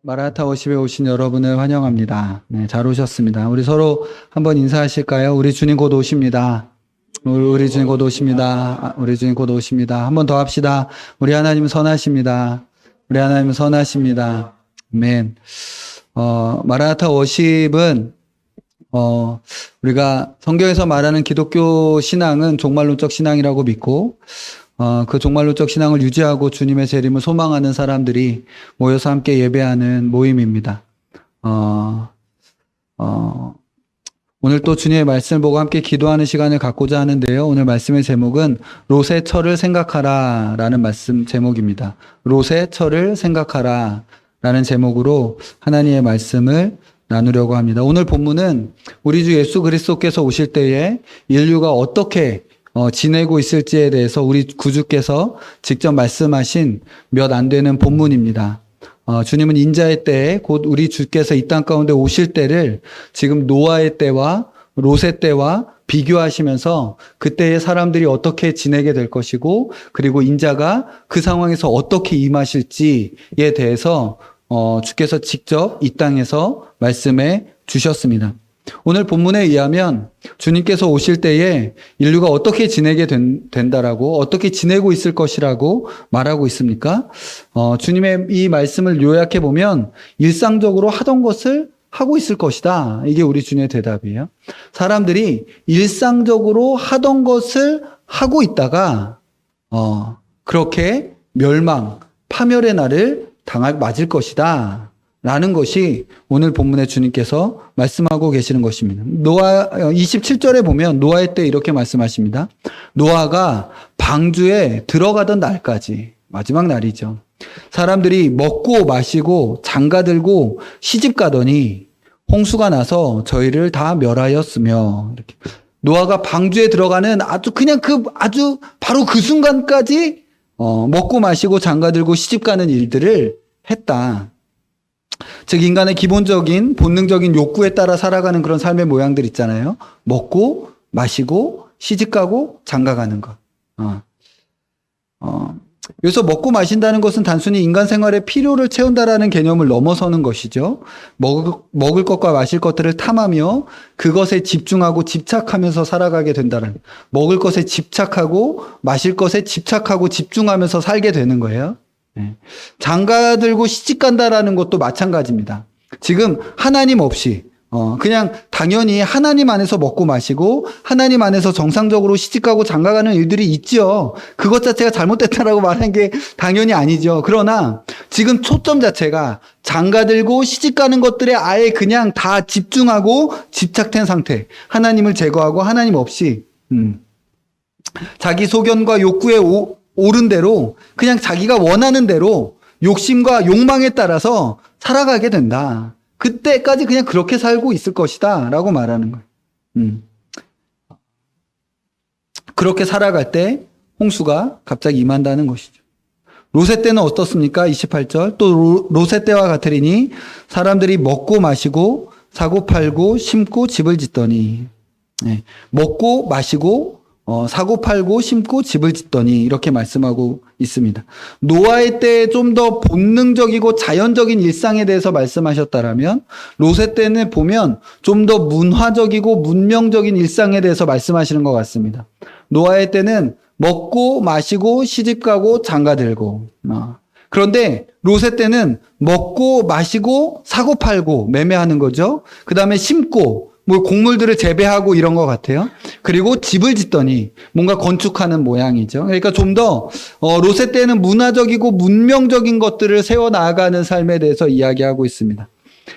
마라나타 워십에 오신 여러분을 환영합니다. 네, 잘 오셨습니다. 우리 서로 한번 인사하실까요? 우리 주님 곧 오십니다. 우리 주님 곧 오십니다. 우리 주님 곧 오십니다. 한번 더 합시다. 우리 하나님 선하십니다. 우리 하나님 선하십니다. 아멘. 마라나타 워십은 우리가 성경에서 말하는 기독교 신앙은 종말론적 신앙이라고 믿고 그 종말론적 신앙을 유지하고 주님의 재림을 소망하는 사람들이 모여서 함께 예배하는 모임입니다. 오늘 또 주님의 말씀을 보고 함께 기도하는 시간을 갖고자 하는데요. 오늘 말씀의 제목은 롯의 처를 생각하라 라는 말씀 제목입니다. 롯의 처를 생각하라 라는 제목으로 하나님의 말씀을 나누려고 합니다. 오늘 본문은 우리 주 예수 그리스도께서 오실 때에 인류가 어떻게 지내고 있을지에 대해서 우리 구주께서 직접 말씀하신 몇 안 되는 본문입니다. 주님은 인자의 때에 곧 우리 주께서 이 땅 가운데 오실 때를 지금 노아의 때와 롯의 때와 비교하시면서 그때의 사람들이 어떻게 지내게 될 것이고 그리고 인자가 그 상황에서 어떻게 임하실지에 대해서 주께서 직접 이 땅에서 말씀해 주셨습니다. 오늘 본문에 의하면 주님께서 오실 때에 인류가 어떻게 지내게 된다라고 어떻게 지내고 있을 것이라고 말하고 있습니까? 주님의 이 말씀을 요약해 보면 일상적으로 하던 것을 하고 있을 것이다. 이게 우리 주님의 대답이에요. 사람들이 일상적으로 하던 것을 하고 있다가 그렇게 멸망, 파멸의 날을 맞을 것이다. 라는 것이 오늘 본문에 주님께서 말씀하고 계시는 것입니다. 27절에 보면 노아의 때 이렇게 말씀하십니다. 노아가 방주에 들어가던 날까지, 마지막 날이죠. 사람들이 먹고 마시고 장가들고 시집 가더니 홍수가 나서 저희를 다 멸하였으며, 이렇게. 노아가 방주에 들어가는 아주 바로 그 순간까지 먹고 마시고 장가들고 시집 가는 일들을 했다. 즉 인간의 기본적인 본능적인 욕구에 따라 살아가는 그런 삶의 모양들 있잖아요. 먹고 마시고 시집가고 장가가는 것. 여기서 먹고 마신다는 것은 단순히 인간 생활의 필요를 채운다라는 개념을 넘어서는 것이죠. 먹을 것과 마실 것들을 탐하며 그것에 집중하고 집착하면서 살아가게 된다는, 먹을 것에 집착하고 마실 것에 집착하고 집중하면서 살게 되는 거예요. 장가들고 시집간다라는 것도 마찬가지입니다. 지금 하나님 없이 그냥 당연히 하나님 안에서 먹고 마시고 하나님 안에서 정상적으로 시집가고 장가가는 일들이 있죠. 그것 자체가 잘못됐다라고 말하는 게 당연히 아니죠. 그러나 지금 초점 자체가 장가들고 시집가는 것들에 아예 그냥 다 집중하고 집착된 상태, 하나님을 제거하고 하나님 없이 자기 소견과 욕구에 옳은 대로 그냥 자기가 원하는 대로 욕심과 욕망에 따라서 살아가게 된다. 그때까지 그냥 그렇게 살고 있을 것이다 라고 말하는 거예요. 그렇게 살아갈 때 홍수가 갑자기 임한다는 것이죠. 롯의 때는 어떻습니까? 28절 또 롯의 때와 같으리니 사람들이 먹고 마시고 사고 팔고 심고 집을 짓더니, 먹고 마시고 사고 팔고 심고 집을 짓더니 이렇게 말씀하고 있습니다. 노아의 때에 좀 더 본능적이고 자연적인 일상에 대해서 말씀하셨다라면 롯의 때는 보면 좀 더 문화적이고 문명적인 일상에 대해서 말씀하시는 것 같습니다. 노아의 때는 먹고 마시고 시집가고 장가들고, 그런데 롯의 때는 먹고 마시고 사고 팔고 매매하는 거죠. 그 다음에 심고 곡물들을 재배하고 이런 것 같아요. 그리고 집을 짓더니 뭔가 건축하는 모양이죠. 그러니까 좀 더 롯의 때는 문화적이고 문명적인 것들을 세워나가는 삶에 대해서 이야기하고 있습니다.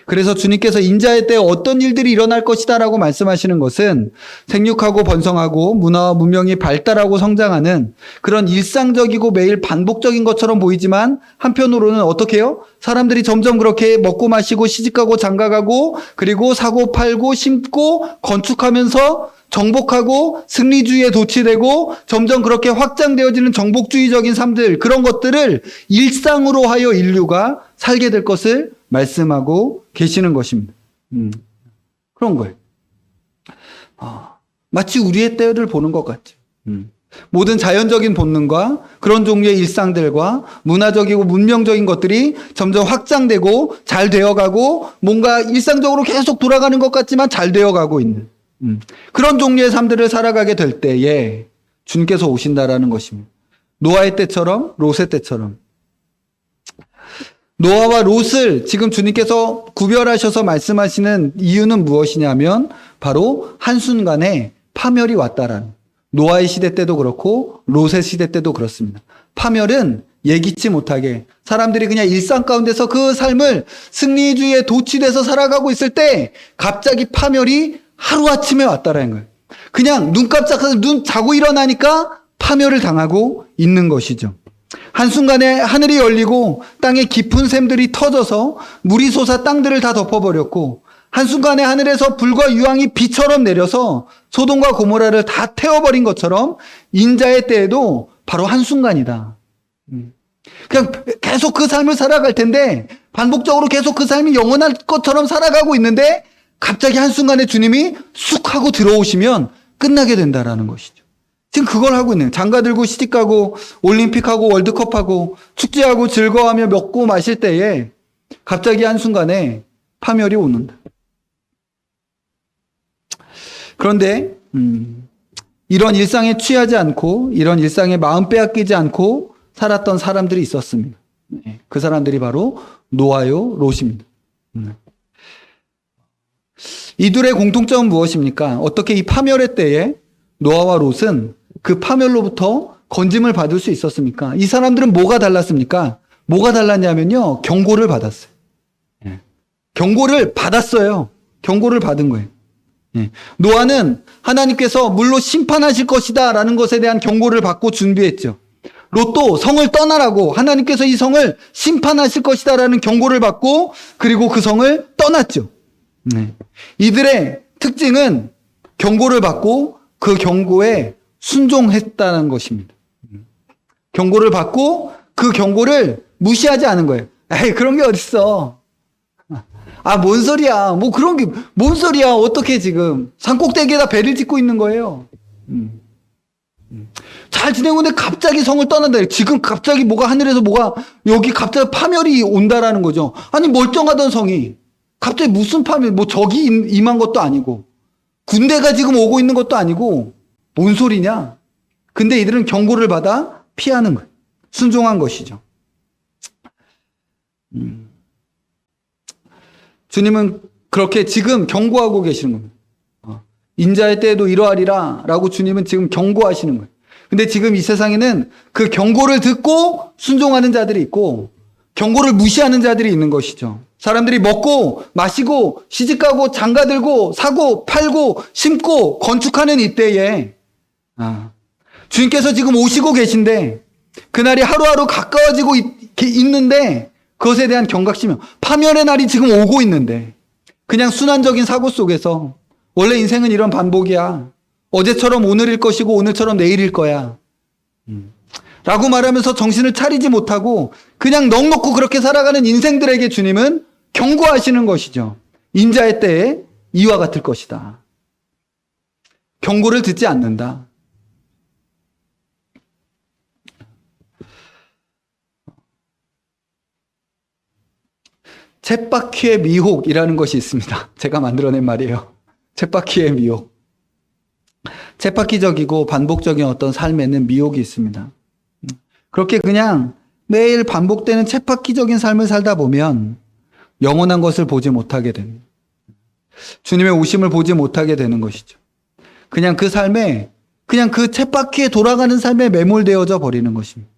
그래서 주님께서 인자의 때에 어떤 일들이 일어날 것이다라고 말씀하시는 것은 생육하고 번성하고 문화와 문명이 발달하고 성장하는 그런 일상적이고 매일 반복적인 것처럼 보이지만 한편으로는 어떻게 해요? 사람들이 점점 그렇게 먹고 마시고 시집가고 장가가고 그리고 사고 팔고 심고 건축하면서 정복하고 승리주의에 도취되고 점점 그렇게 확장되어지는 정복주의적인 삶들, 그런 것들을 일상으로 하여 인류가 살게 될 것을 말씀하고 계시는 것입니다. 그런 거예요. 마치 우리의 때를 보는 것 같죠. 모든 자연적인 본능과 그런 종류의 일상들과 문화적이고 문명적인 것들이 점점 확장되고 잘 되어가고 뭔가 일상적으로 계속 돌아가는 것 같지만 잘 되어가고 있는 그런 종류의 삶들을 살아가게 될 때에 주님께서 오신다라는 것입니다. 노아의 때처럼 롯의 때처럼. 노아와 롯을 지금 주님께서 구별하셔서 말씀하시는 이유는 무엇이냐면 바로 한순간에 파멸이 왔다라는. 노아의 시대 때도 그렇고 롯의 시대 때도 그렇습니다. 파멸은 예기치 못하게 사람들이 그냥 일상 가운데서 그 삶을 승리주의에 도취돼서 살아가고 있을 때 갑자기 파멸이 하루아침에 왔다라는 거예요. 그냥 눈 깜짝해서 눈 자고 일어나니까 파멸을 당하고 있는 것이죠. 한순간에 하늘이 열리고 땅에 깊은 샘들이 터져서 물이 솟아 땅들을 다 덮어버렸고 한순간에 하늘에서 불과 유황이 비처럼 내려서 소돔과 고모라를 다 태워버린 것처럼 인자의 때에도 바로 한순간이다. 그냥 계속 그 삶을 살아갈 텐데 반복적으로 계속 그 삶이 영원할 것처럼 살아가고 있는데 갑자기 한순간에 주님이 쑥 하고 들어오시면 끝나게 된다라는 것이죠. 지금 그걸 하고 있는 장가 들고 시집가고 올림픽하고 월드컵하고 축제하고 즐거워하며 먹고 마실 때에 갑자기 한순간에 파멸이 오는다. 그런데 이런 일상에 취하지 않고 이런 일상에 마음 빼앗기지 않고 살았던 사람들이 있었습니다. 그 사람들이 바로 노아요 롯입니다. 이들의 공통점은 무엇입니까? 어떻게 이 파멸의 때에 노아와 롯은 그 파멸로부터 건짐을 받을 수 있었습니까? 이 사람들은 뭐가 달랐습니까? 뭐가 달랐냐면요, 경고를 받았어요. 경고를 받았어요. 경고를 받은 거예요. 노아는 하나님께서 물로 심판하실 것이다 라는 것에 대한 경고를 받고 준비했죠. 롯도 성을 떠나라고 하나님께서 이 성을 심판하실 것이다 라는 경고를 받고 그리고 그 성을 떠났죠. 이들의 특징은 경고를 받고 그 경고에 순종했다는 것입니다. 경고를 받고 그 경고를 무시하지 않은 거예요. 에이, 그런 게 어딨어. 아, 뭔 소리야. 뭐 그런 게, 뭔 소리야. 어떻게 지금. 산꼭대기에다 배를 짓고 있는 거예요. 잘 지내고 있는데 갑자기 성을 떠난다. 지금 갑자기 뭐가 하늘에서 뭐가 여기 갑자기 파멸이 온다라는 거죠. 아니, 멀쩡하던 성이 갑자기 무슨 파멸, 뭐 적이 임한 것도 아니고 군대가 지금 오고 있는 것도 아니고 뭔 소리냐. 근데 이들은 경고를 받아 피하는 거예요. 순종한 것이죠. 주님은 그렇게 지금 경고하고 계시는 겁니다. 인자의 때에도 이러하리라 라고 주님은 지금 경고하시는 거예요. 근데 지금 이 세상에는 그 경고를 듣고 순종하는 자들이 있고 경고를 무시하는 자들이 있는 것이죠. 사람들이 먹고 마시고 시집가고 장가들고 사고 팔고 심고 건축하는 이때에 주님께서 지금 오시고 계신데 그날이 하루하루 가까워지고 있는데 그것에 대한 경각심이 파멸의 날이 지금 오고 있는데 그냥 순환적인 사고 속에서 원래 인생은 이런 반복이야. 어제처럼 오늘일 것이고 오늘처럼 내일일 거야. 라고 말하면서 정신을 차리지 못하고 그냥 넋놓고 그렇게 살아가는 인생들에게 주님은 경고하시는 것이죠. 인자의 때에 이와 같을 것이다. 경고를 듣지 않는다. 쳇바퀴의 미혹이라는 것이 있습니다. 제가 만들어낸 말이에요. 쳇바퀴의 미혹. 쳇바퀴적이고 반복적인 어떤 삶에는 미혹이 있습니다. 그렇게 그냥 매일 반복되는 쳇바퀴적인 삶을 살다 보면 영원한 것을 보지 못하게 됩니다. 주님의 오심을 보지 못하게 되는 것이죠. 그냥 그 삶에, 그냥 그 쳇바퀴에 돌아가는 삶에 매몰되어져 버리는 것입니다.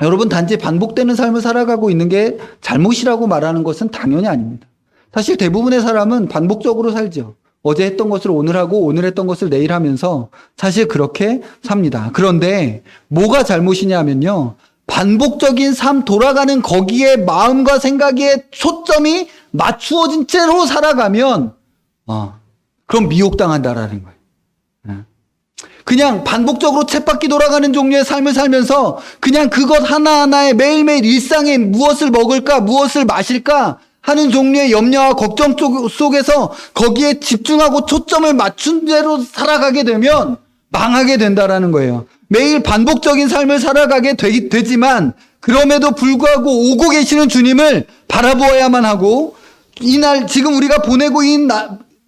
여러분, 단지 반복되는 삶을 살아가고 있는 게 잘못이라고 말하는 것은 당연히 아닙니다. 사실 대부분의 사람은 반복적으로 살죠. 어제 했던 것을 오늘 하고 오늘 했던 것을 내일 하면서 사실 그렇게 삽니다. 그런데 뭐가 잘못이냐 하면요. 반복적인 삶 돌아가는 거기에 마음과 생각에 초점이 맞추어진 채로 살아가면 그럼 미혹당한다라는 거예요. 그냥 반복적으로 쳇바퀴 돌아가는 종류의 삶을 살면서 그냥 그것 하나하나에 매일매일 일상에 무엇을 먹을까, 무엇을 마실까 하는 종류의 염려와 걱정 속에서 거기에 집중하고 초점을 맞춘 채로 살아가게 되면 망하게 된다라는 거예요. 매일 반복적인 삶을 살아가게 되지만 그럼에도 불구하고 오고 계시는 주님을 바라보아야만 하고 지금 우리가 보내고 있는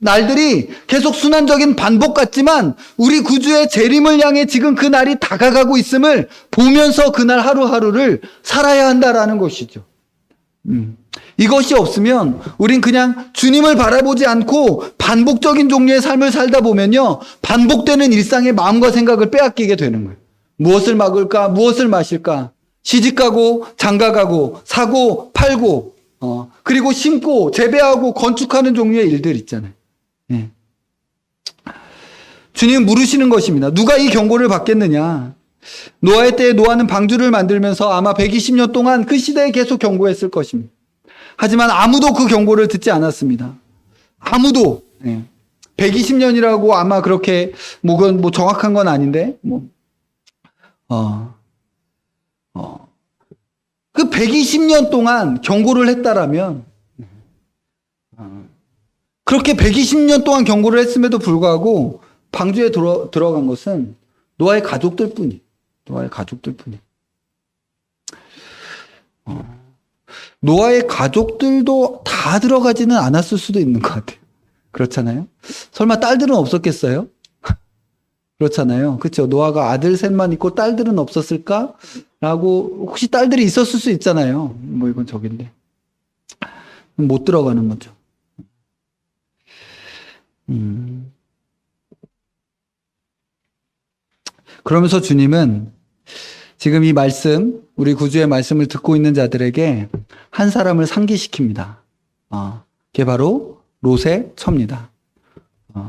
날들이 계속 순환적인 반복 같지만 우리 구주의 재림을 향해 지금 그 날이 다가가고 있음을 보면서 그날 하루하루를 살아야 한다라는 것이죠. 이것이 없으면 우린 그냥 주님을 바라보지 않고 반복적인 종류의 삶을 살다 보면요, 반복되는 일상의 마음과 생각을 빼앗기게 되는 거예요. 무엇을 먹을까? 무엇을 마실까? 시집가고 장가가고 사고 팔고 그리고 심고 재배하고 건축하는 종류의 일들 있잖아요. 예. 주님 물으시는 것입니다. 누가 이 경고를 받겠느냐? 노아의 때에 노아는 방주를 만들면서 아마 120년 동안 그 시대에 계속 경고했을 것입니다. 하지만 아무도 그 경고를 듣지 않았습니다. 아무도. 120년이라고 아마 그렇게 그건 정확한 건 아닌데 그 120년 동안 경고를 했다라면 그렇게 120년 동안 경고를 했음에도 불구하고 방주에 들어간 것은 노아의 가족들 뿐이. 노아의 가족들 뿐이. 노아의 가족들도 다 들어가지는 않았을 수도 있는 것 같아요. 그렇잖아요? 설마 딸들은 없었겠어요? 그렇잖아요. 그렇죠. 노아가 아들 셋만 있고 딸들은 없었을까? 라고 혹시 딸들이 있었을 수 있잖아요. 이건 저긴데. 못 들어가는 거죠. 그러면서 주님은 지금 이 말씀, 우리 구주의 말씀을 듣고 있는 자들에게 한 사람을 상기시킵니다. 그게 바로 롯의 처입니다.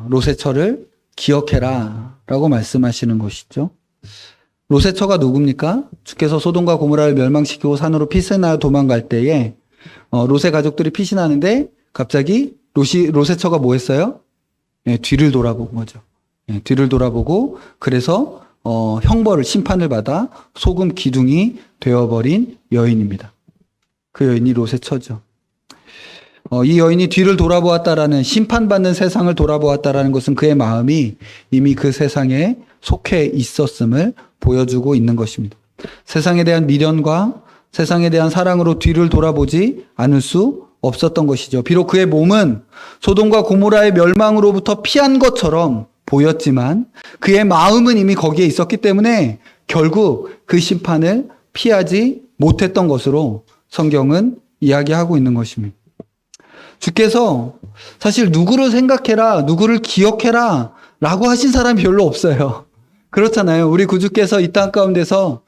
롯의 처를 기억해라 라고 말씀하시는 것이죠. 롯의 처가 누굽니까? 주께서 소돔과 고모라를 멸망시키고 산으로 피신하여 도망갈 때에 롯의 가족들이 피신하는데 갑자기 롯의 처가 뭐 했어요? 뒤를 돌아본 거죠. 뒤를 돌아보고 그래서 형벌을 심판을 받아 소금 기둥이 되어버린 여인입니다. 그 여인이 롯의 처죠. 이 여인이 뒤를 돌아보았다라는 심판받는 세상을 돌아보았다라는 것은 그의 마음이 이미 그 세상에 속해 있었음을 보여주고 있는 것입니다. 세상에 대한 미련과 세상에 대한 사랑으로 뒤를 돌아보지 않을 수 없었던 것이죠. 비록 그의 몸은 소돔과 고모라의 멸망으로부터 피한 것처럼 보였지만 그의 마음은 이미 거기에 있었기 때문에 결국 그 심판을 피하지 못했던 것으로 성경은 이야기하고 있는 것입니다. 주께서 사실 누구를 생각해라, 누구를 기억해라 라고 하신 사람이 별로 없어요. 그렇잖아요. 우리 구주께서 이 땅 가운데서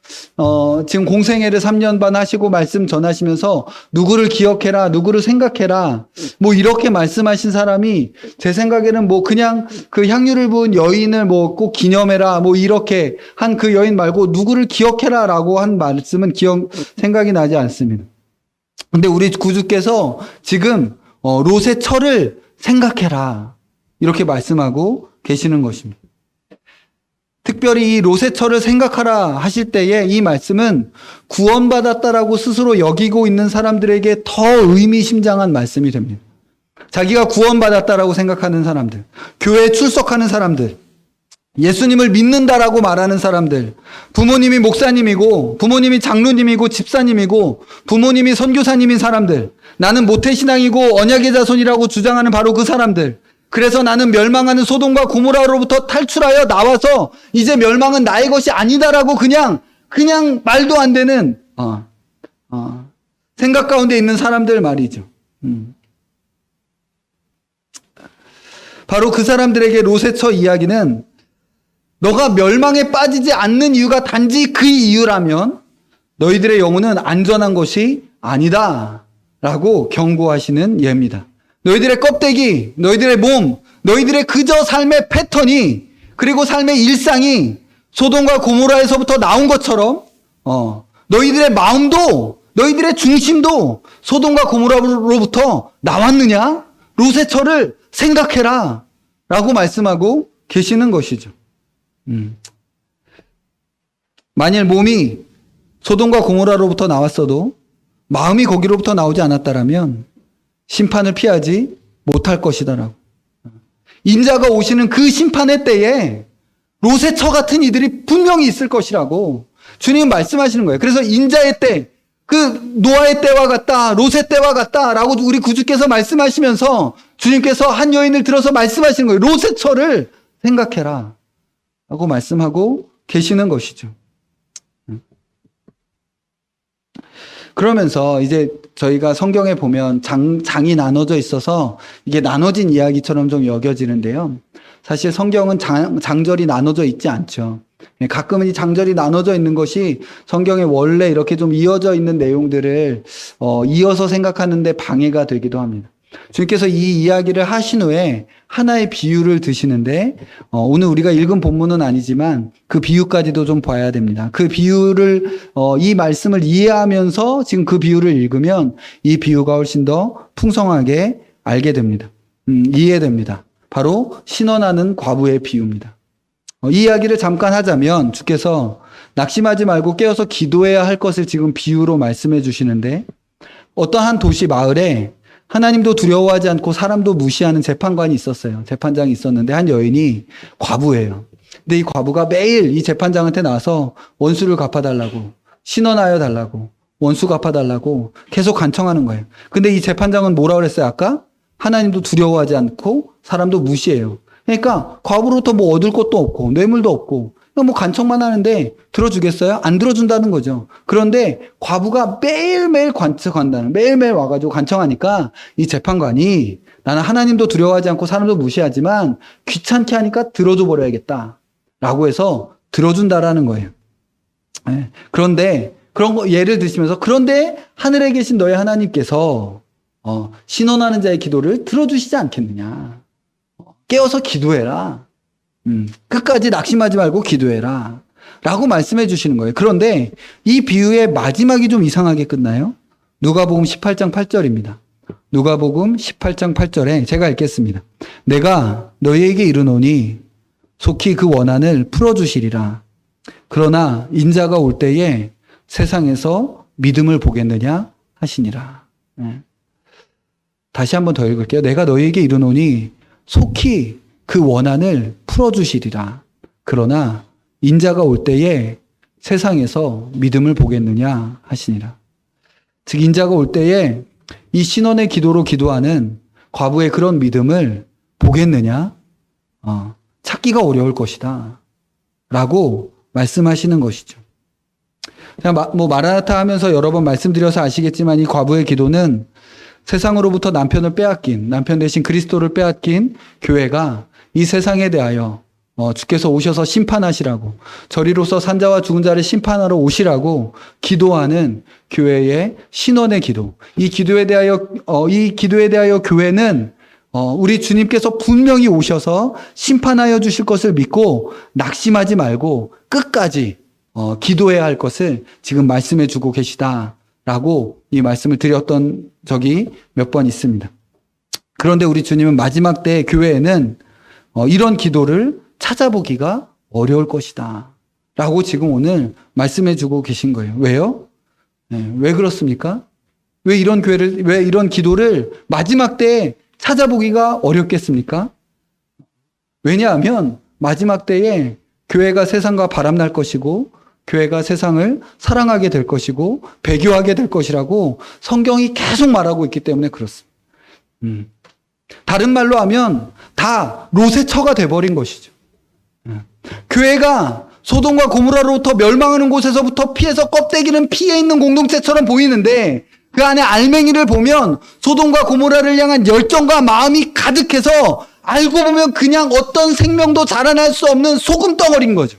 지금 공생애를 3년 반 하시고 말씀 전하시면서 누구를 기억해라, 누구를 생각해라 이렇게 말씀하신 사람이 제 생각에는 그냥 그 향유를 부은 여인을 꼭 기념해라 이렇게 한 그 여인 말고 누구를 기억해라 라고 한 말씀은 생각이 나지 않습니다. 근데 우리 구주께서 지금 롯의 처를 생각해라 이렇게 말씀하고 계시는 것입니다. 특별히 이 롯의 처를 생각하라 하실 때에 이 말씀은 구원받았다라고 스스로 여기고 있는 사람들에게 더 의미심장한 말씀이 됩니다. 자기가 구원받았다라고 생각하는 사람들, 교회에 출석하는 사람들, 예수님을 믿는다라고 말하는 사람들, 부모님이 목사님이고 부모님이 장로님이고 집사님이고 부모님이 선교사님인 사람들, 나는 모태신앙이고 언약의 자손이라고 주장하는 바로 그 사람들, 그래서 나는 멸망하는 소돔과 고모라로부터 탈출하여 나와서 이제 멸망은 나의 것이 아니다라고 그냥 말도 안 되는 생각 가운데 있는 사람들 말이죠. 바로 그 사람들에게 롯의 처 이야기는 너가 멸망에 빠지지 않는 이유가 단지 그 이유라면 너희들의 영혼은 안전한 것이 아니다 라고 경고하시는 예입니다. 너희들의 껍데기, 너희들의 몸, 너희들의 그저 삶의 패턴이 그리고 삶의 일상이 소돔과 고모라에서부터 나온 것처럼 너희들의 마음도 너희들의 중심도 소돔과 고모라로부터 나왔느냐? 롯의 처를 생각해라 라고 말씀하고 계시는 것이죠. 만일 몸이 소돔과 고모라로부터 나왔어도 마음이 거기로부터 나오지 않았다라면 심판을 피하지 못할 것이다라고. 인자가 오시는 그 심판의 때에 롯의 처 같은 이들이 분명히 있을 것이라고 주님 말씀하시는 거예요. 그래서 인자의 때, 그 노아의 때와 같다, 롯의 때와 같다라고 우리 구주께서 말씀하시면서 주님께서 한 여인을 들어서 말씀하시는 거예요. 롯의 처를 생각해라 라고 말씀하고 계시는 것이죠. 그러면서 이제 저희가 성경에 보면 장이 나눠져 있어서 이게 나눠진 이야기처럼 좀 여겨지는데요. 사실 성경은 장절이 나눠져 있지 않죠. 가끔은 이 장절이 나눠져 있는 것이 성경에 원래 이렇게 좀 이어져 있는 내용들을 이어서 생각하는데 방해가 되기도 합니다. 주님께서 이 이야기를 하신 후에 하나의 비유를 드시는데 오늘 우리가 읽은 본문은 아니지만 그 비유까지도 좀 봐야 됩니다. 그 비유를 이 말씀을 이해하면서 지금 그 비유를 읽으면 이 비유가 훨씬 더 풍성하게 알게 됩니다. 이해됩니다. 바로 신원하는 과부의 비유입니다. 이 이야기를 잠깐 하자면 주께서 낙심하지 말고 깨어서 기도해야 할 것을 지금 비유로 말씀해 주시는데 어떠한 도시 마을에 하나님도 두려워하지 않고 사람도 무시하는 재판관이 있었어요. 재판장이 있었는데 한 여인이 과부예요. 근데 이 과부가 매일 이 재판장한테 나와서 원수를 갚아달라고, 신원하여 달라고, 원수 갚아달라고 계속 간청하는 거예요. 근데 이 재판장은 뭐라 그랬어요? 아까? 하나님도 두려워하지 않고 사람도 무시해요. 그러니까 과부로부터 뭐 얻을 것도 없고 뇌물도 없고 뭐 간청만 하는데 들어주겠어요? 안 들어준다는 거죠. 그런데 과부가 매일매일 매일매일 와가지고 간청하니까 이 재판관이 나는 하나님도 두려워하지 않고 사람도 무시하지만 귀찮게 하니까 들어줘 버려야겠다 라고 해서 들어준다라는 거예요. 네. 그런데 그런 거 예를 드시면서 그런데 하늘에 계신 너의 하나님께서 신원하는 자의 기도를 들어주시지 않겠느냐. 깨어서 기도해라. 끝까지 낙심하지 말고 기도해라. 라고 말씀해 주시는 거예요. 그런데 이 비유의 마지막이 좀 이상하게 끝나요. 누가복음 18장 8절입니다. 누가복음 18장 8절에 제가 읽겠습니다. 내가 너희에게 이르노니 속히 그 원한을 풀어주시리라. 그러나 인자가 올 때에 세상에서 믿음을 보겠느냐 하시니라. 다시 한번 더 읽을게요. 내가 너희에게 이르노니 속히 그 원한을 풀어주시리라. 그러나 인자가 올 때에 세상에서 믿음을 보겠느냐 하시니라. 즉 인자가 올 때에 이 신원의 기도로 기도하는 과부의 그런 믿음을 보겠느냐? 찾기가 어려울 것이다. 라고 말씀하시는 것이죠. 마라나타 하면서 여러 번 말씀드려서 아시겠지만 이 과부의 기도는 세상으로부터 남편을 빼앗긴, 남편 대신 그리스도를 빼앗긴 교회가 이 세상에 대하여 주께서 오셔서 심판하시라고, 저리로서 산자와 죽은 자를 심판하러 오시라고 기도하는 교회의 신원의 기도. 이 기도에 대하여 교회는 우리 주님께서 분명히 오셔서 심판하여 주실 것을 믿고 낙심하지 말고 끝까지 기도해야 할 것을 지금 말씀해 주고 계시다라고 이 말씀을 드렸던 적이 몇 번 있습니다. 그런데 우리 주님은 마지막 때 교회에는 이런 기도를 찾아보기가 어려울 것이다 라고 지금 오늘 말씀해 주고 계신 거예요. 왜요? 왜 그렇습니까? 왜 이런 기도를 마지막 때에 찾아보기가 어렵겠습니까? 왜냐하면 마지막 때에 교회가 세상과 바람날 것이고 교회가 세상을 사랑하게 될 것이고 배교하게 될 것이라고 성경이 계속 말하고 있기 때문에 그렇습니다. 다른 말로 하면 다 롯의 처가 돼버린 것이죠. 교회가 소돔과 고모라로부터 멸망하는 곳에서부터 피해서 껍데기는 피해 있는 공동체처럼 보이는데 그 안에 알맹이를 보면 소돔과 고모라를 향한 열정과 마음이 가득해서 알고 보면 그냥 어떤 생명도 자라날 수 없는 소금덩어리인 거죠.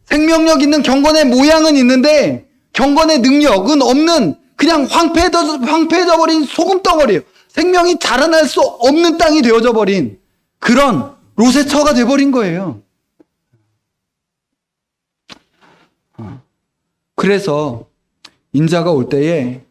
생명력 있는 경건의 모양은 있는데 경건의 능력은 없는 그냥 황폐해져 버린 소금덩어리예요. 생명이 자라날 수 없는 땅이 되어져 버린 그런 롯의 처가 돼버린 거예요. 그래서 인자가 올 때에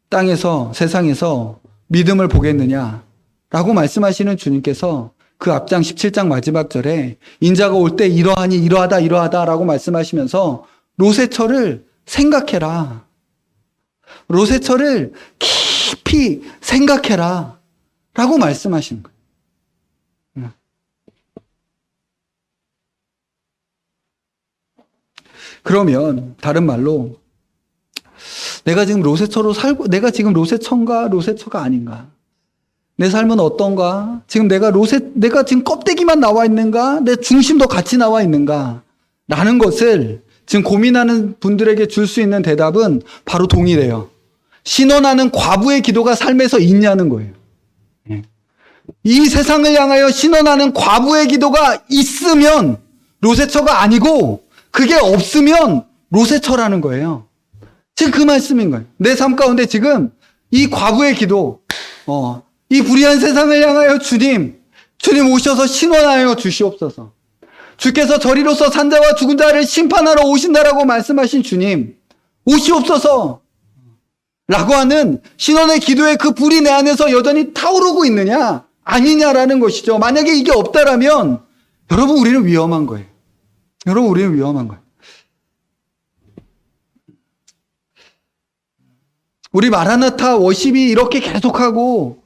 땅에서 세상에서 믿음을 보겠느냐라고 말씀하시는 주님께서 그 앞장 17장 마지막 절에 인자가 올 때 이러하니 이러하다라고 말씀하시면서 롯의 처를 생각해라. 롯의 처를 깊이 생각해라 라고 말씀하시는 거예요. 그러면 다른 말로 내가 지금 로세처로 살고, 내가 지금 로세처인가 로세처가 아닌가? 내 삶은 어떤가? 지금 내가 지금 껍데기만 나와 있는가? 내 중심도 같이 나와 있는가? 라는 것을 지금 고민하는 분들에게 줄 수 있는 대답은 바로 동일해요. 신원하는 과부의 기도가 삶에서 있냐는 거예요. 이 세상을 향하여 신원하는 과부의 기도가 있으면 로세처가 아니고, 그게 없으면 로세처라는 거예요. 지금 그 말씀인 거예요. 내 삶 가운데 지금 이 과부의 기도, 이 불의한 세상을 향하여 주님 오셔서 신원하여 주시옵소서. 주께서 저리로서 산자와 죽은 자를 심판하러 오신다라고 말씀하신 주님, 오시옵소서 라고 하는 신원의 기도의 그 불이 내 안에서 여전히 타오르고 있느냐 아니냐라는 것이죠. 만약에 이게 없다라면 여러분, 우리는 위험한 거예요. 여러분, 우리는 위험한 거예요. 우리 마라나타 워십이 이렇게 계속하고,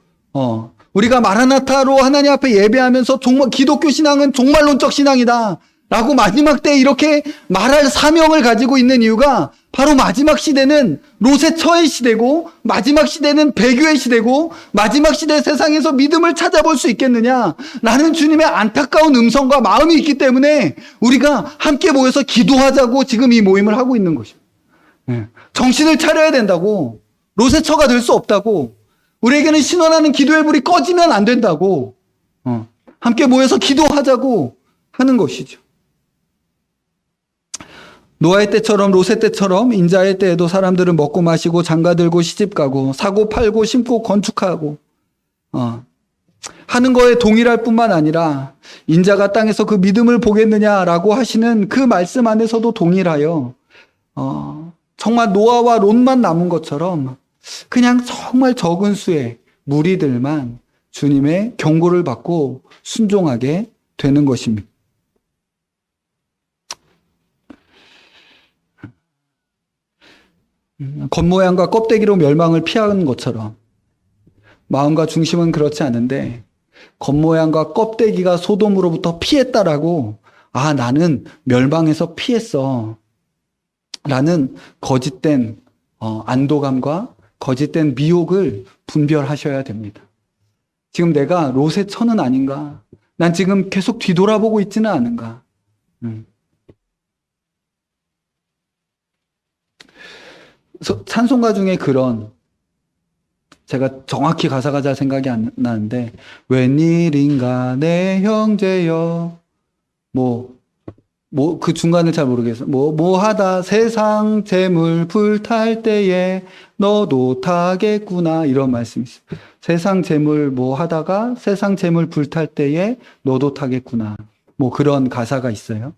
우리가 마라나타로 하나님 앞에 예배하면서 정말 기독교 신앙은 종말론적 신앙이다 라고 마지막 때 이렇게 말할 사명을 가지고 있는 이유가 바로 마지막 시대는 로세처의 시대고, 마지막 시대는 배교의 시대고, 마지막 시대 세상에서 믿음을 찾아볼 수 있겠느냐 라는 주님의 안타까운 음성과 마음이 있기 때문에 우리가 함께 모여서 기도하자고 지금 이 모임을 하고 있는 것입니다. 정신을 차려야 된다고, 로세처가 될 수 없다고, 우리에게는 신원하는 기도의 불이 꺼지면 안 된다고, 함께 모여서 기도하자고 하는 것이죠. 노아의 때처럼, 롯의 때처럼 인자의 때에도 사람들은 먹고 마시고 장가들고 시집가고 사고 팔고 심고 건축하고 하는 거에 동일할 뿐만 아니라, 인자가 땅에서 그 믿음을 보겠느냐라고 하시는 그 말씀 안에서도 동일하여 정말 노아와 롯만 남은 것처럼 그냥 정말 적은 수의 무리들만 주님의 경고를 받고 순종하게 되는 것입니다. 겉모양과 껍데기로 멸망을 피하는 것처럼 마음과 중심은 그렇지 않은데, 겉모양과 껍데기가 소돔으로부터 피했다라고, 나는 멸망에서 피했어 라는 거짓된 안도감과 거짓된 미혹을 분별하셔야 됩니다. 지금 내가 롯의 처는 아닌가? 난 지금 계속 뒤돌아보고 있지는 않은가? 찬송가 중에 그런, 제가 정확히 가사가 잘 생각이 안 나는데, 웬일인가 내 형제여, 그 중간을 잘 모르겠어요. 하다 세상 재물 불탈 때에 너도 타겠구나, 이런 말씀이 있어요. 세상 재물 하다가 세상 재물 불탈 때에 너도 타겠구나, 그런 가사가 있어요.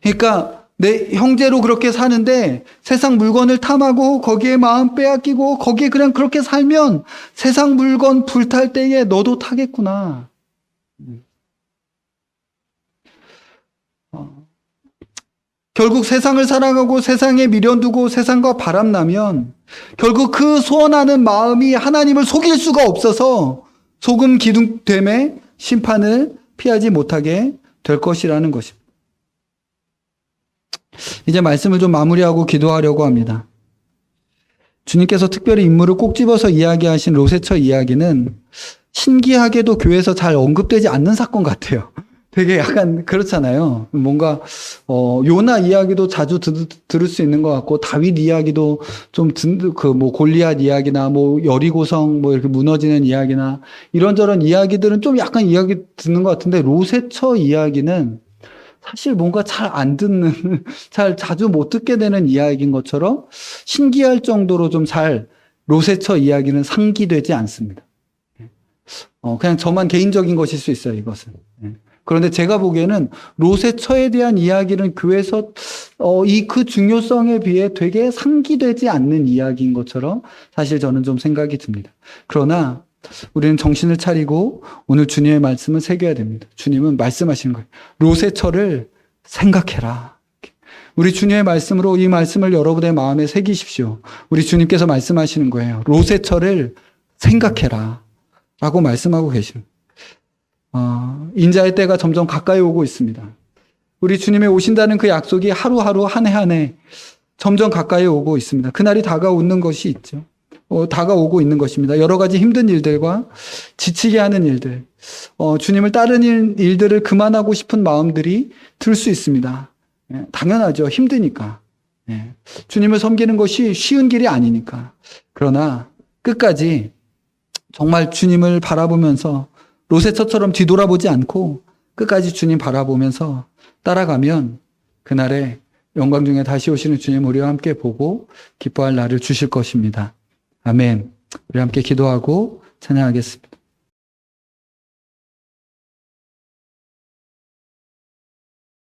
그러니까 내 형제로 그렇게 사는데 세상 물건을 탐하고 거기에 마음 빼앗기고 거기에 그냥 그렇게 살면 세상 물건 불탈 때에 너도 타겠구나. 결국 세상을 사랑하고 세상에 미련 두고 세상과 바람나면 결국 그 소원하는 마음이 하나님을 속일 수가 없어서 소금 기둥됨에 심판을 피하지 못하게 될 것이라는 것입니다. 이제 말씀을 좀 마무리하고 기도하려고 합니다. 주님께서 특별히 인물을 꼭 집어서 이야기하신 로세처 이야기는 신기하게도 교회에서 잘 언급되지 않는 사건 같아요. 되게 약간 그렇잖아요. 뭔가 요나 이야기도 자주 들을 수 있는 것 같고, 다윗 이야기도 좀 골리앗 이야기나 여리고성 이렇게 무너지는 이야기나 이런저런 이야기들은 좀 약간 이야기 듣는 것 같은데, 로세처 이야기는 사실 뭔가 잘 안 듣는, 잘 자주 못 듣게 되는 이야기인 것처럼 신기할 정도로 좀 잘 로세처 이야기는 상기되지 않습니다. 그냥 저만 개인적인 것일 수 있어요, 이것은. 그런데 제가 보기에는 로세처에 대한 이야기는 교회에서 그 중요성에 비해 되게 상기되지 않는 이야기인 것처럼 사실 저는 좀 생각이 듭니다. 그러나 우리는 정신을 차리고 오늘 주님의 말씀을 새겨야 됩니다. 주님은 말씀하시는 거예요. 로세처를 생각해라. 우리 주님의 말씀으로 이 말씀을 여러분의 마음에 새기십시오. 우리 주님께서 말씀하시는 거예요. 로세처를 생각해라 라고 말씀하고 계십니다. 인자의 때가 점점 가까이 오고 있습니다. 우리 주님의 오신다는 그 약속이 하루하루 한 해 한 해 점점 가까이 오고 있습니다. 그날이 다가오는 것이 있죠. 다가오고 있는 것입니다. 여러 가지 힘든 일들과 지치게 하는 일들, 주님을 따르는 일들을 그만하고 싶은 마음들이 들 수 있습니다. 예, 당연하죠. 힘드니까. 예, 주님을 섬기는 것이 쉬운 길이 아니니까. 그러나 끝까지 정말 주님을 바라보면서 롯의 처럼 뒤돌아보지 않고 끝까지 주님 바라보면서 따라가면 그날에 영광 중에 다시 오시는 주님 우리와 함께 보고 기뻐할 날을 주실 것입니다. 아멘. 우리 함께 기도하고 찬양하겠습니다.